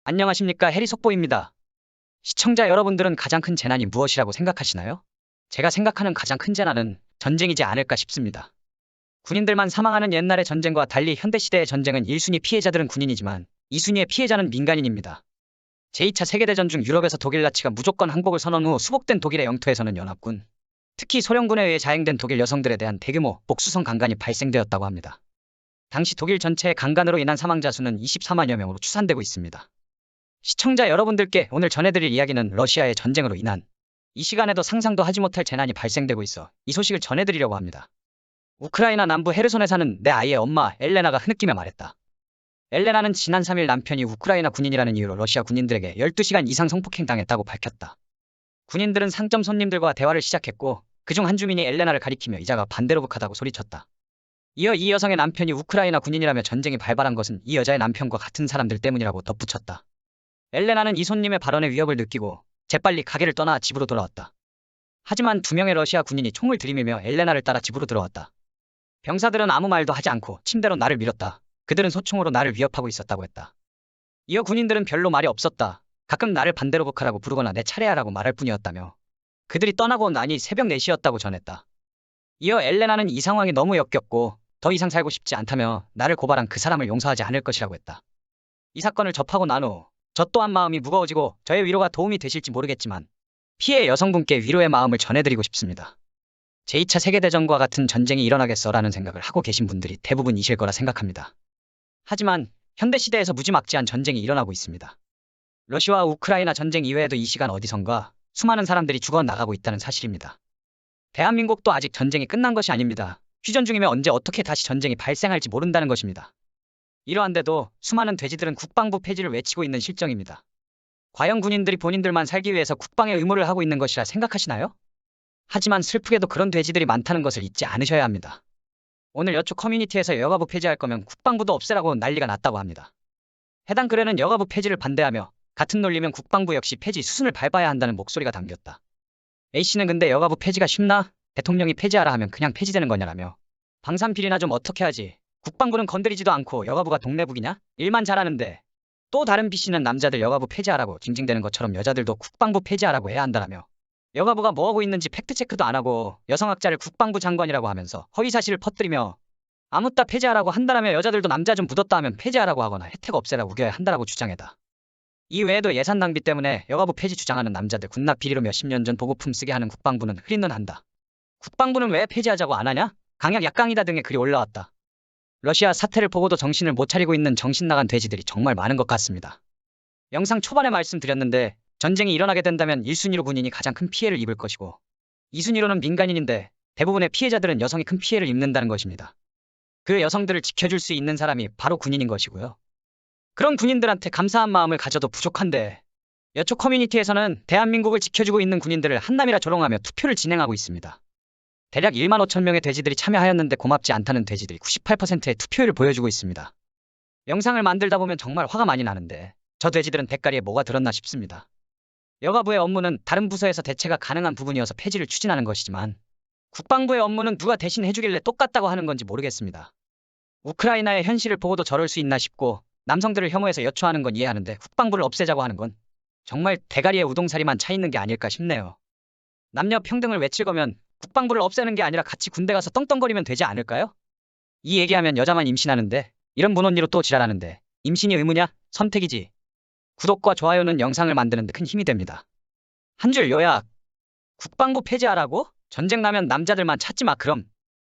안녕하십니까, 해리 속보입니다. 시청자 여러분들은 가장 큰 재난이 무엇이라고 생각하시나요? 제가 생각하는 가장 큰 재난은 전쟁이지 않을까 싶습니다. 군인들만 사망하는 옛날의 전쟁과 달리 현대시대의 전쟁은 1순위 피해자들은 군인이지만 2순위의 피해자는 민간인입니다. 제2차 세계대전 중 유럽에서 독일 나치가 무조건 항복을 선언 후 수복된 독일의 영토에서는 연합군, 특히 소련군에 의해 자행된 독일 여성들에 대한 대규모 복수성 강간이 발생되었다고 합니다. 당시 독일 전체의 강간으로 인한 사망자 수는 24만여 명으로 추산되고 있습니다. 시청자 여러분들께 오늘 전해드릴 이야기는 러시아의 전쟁으로 인한 이 시간에도 상상도 하지 못할 재난이 발생되고 있어 이 소식을 전해드리려고 합니다. 우크라이나 남부 헤르손에 사는 내 아이의 엄마 엘레나가 흐느끼며 말했다. 엘레나는 지난 3일 남편이 우크라이나 군인이라는 이유로 러시아 군인들에게 12시간 이상 성폭행당했다고 밝혔다. 군인들은 상점 손님들과 대화를 시작했고 그중 한 주민이 엘레나를 가리키며 이자가 반대로 북하다고 소리쳤다. 이어 이 여성의 남편이 우크라이나 군인이라며 전쟁이 발발한 것은 이 여자의 남편과 같은 사람들 때문이라고 덧붙였다. 엘레나는 이 손님의 발언에 위협을 느끼고 재빨리 가게를 떠나 집으로 돌아왔다. 하지만 2명의 러시아 군인이 총을 들이밀며 엘레나를 따라 집으로 들어왔다. 병사들은 아무 말도 하지 않고 침대로 나를 밀었다. 그들은 소총으로 나를 위협하고 있었다고 했다. 이어 군인들은 별로 말이 없었다. 가끔 나를 반대로 북하라고 부르거나 내 차례야라고 말할 뿐이었다며 그들이 떠나고 나니 새벽 4시였다고 전했다. 이어 엘레나는 이 상황이 너무 역겹고 더 이상 살고 싶지 않다며 나를 고발한 그 사람을 용서하지 않을 것이라고 했다. 이 사건을 접하고 난 후 저 또한 마음이 무거워지고 저의 위로가 도움이 되실지 모르겠지만 피해 여성분께 위로의 마음을 전해드리고 싶습니다. 제2차 세계대전과 같은 전쟁이 일어나겠어라는 생각을 하고 계신 분들이 대부분이실 거라 생각합니다. 하지만 현대시대에서 무지막지한 전쟁이 일어나고 있습니다. 러시아와 우크라이나 전쟁 이외에도 이 시간 어디선가 수많은 사람들이 죽어나가고 있다는 사실입니다. 대한민국도 아직 전쟁이 끝난 것이 아닙니다. 휴전 중이면 언제 어떻게 다시 전쟁이 발생할지 모른다는 것입니다. 이러한데도 수많은 돼지들은 국방부 폐지를 외치고 있는 실정입니다. 과연 군인들이 본인들만 살기 위해서 국방의 의무를 하고 있는 것이라 생각하시나요? 하지만 슬프게도 그런 돼지들이 많다는 것을 잊지 않으셔야 합니다. 오늘 여초 커뮤니티에서 여가부 폐지할 거면 국방부도 없애라고 난리가 났다고 합니다. 해당 글에는 여가부 폐지를 반대하며 같은 논리면 국방부 역시 폐지 수순을 밟아야 한다는 목소리가 담겼다. A씨는 근데 여가부 폐지가 쉽나? 대통령이 폐지하라 하면 그냥 폐지되는 거냐라며 방산비리나 좀 어떻게 하지? 국방부는 건드리지도 않고 여가부가 동네북이냐? 일만 잘하는데 또 다른 B씨는 남자들 여가부 폐지하라고 징징대는 것처럼 여자들도 국방부 폐지하라고 해야 한다라며 여가부가 뭐하고 있는지 팩트체크도 안 하고 여성학자를 국방부 장관이라고 하면서 허위사실을 퍼뜨리며 아무따 폐지하라고 한다라며 여자들도 남자 좀 묻었다 하면 폐지하라고 하거나 혜택 없애라 우겨야 한다라고 주장해다. 이 외에도 예산 낭비 때문에 여가부 폐지 주장하는 남자들 군납 비리로 몇십 년 전 보급품 쓰게 하는 국방부는 흐린눈 한다. 국방부는 왜 폐지하자고 안 하냐? 강약 약강이다 등의 글이 올라왔다. 러시아 사태를 보고도 정신을 못 차리고 있는 정신 나간 돼지들이 정말 많은 것 같습니다. 영상 초반에 말씀드렸는데 전쟁이 일어나게 된다면 1순위로 군인이 가장 큰 피해를 입을 것이고 2순위로는 민간인인데 대부분의 피해자들은 여성이 큰 피해를 입는다는 것입니다. 그 여성들을 지켜줄 수 있는 사람이 바로 군인인 것이고요. 그런 군인들한테 감사한 마음을 가져도 부족한데 여초 커뮤니티에서는 대한민국을 지켜주고 있는 군인들을 한남이라 조롱하며 투표를 진행하고 있습니다. 대략 1만 5천 명의 돼지들이 참여하였는데 고맙지 않다는 돼지들이 98%의 투표율을 보여주고 있습니다. 영상을 만들다 보면 정말 화가 많이 나는데 저 돼지들은 대가리에 뭐가 들었나 싶습니다. 여가부의 업무는 다른 부서에서 대체가 가능한 부분이어서 폐지를 추진하는 것이지만 국방부의 업무는 누가 대신 해주길래 똑같다고 하는 건지 모르겠습니다. 우크라이나의 현실을 보고도 저럴 수 있나 싶고 남성들을 혐오해서 여초하는 건 이해하는데 국방부를 없애자고 하는 건 정말 대가리에 우동사리만 차 있는 게 아닐까 싶네요. 남녀 평등을 외칠 거면 국방부를 없애는 게 아니라 같이 군대 가서 떵떵거리면 되지 않을까요? 이 얘기하면 여자만 임신하는데 이런 문언니로 또 지랄하는데 임신이 의무냐? 선택이지. 구독과 좋아요는 영상을 만드는 데 큰 힘이 됩니다. 한 줄 요약. 국방부 폐지하라고? 전쟁 나면 남자들만 찾지 마 그럼.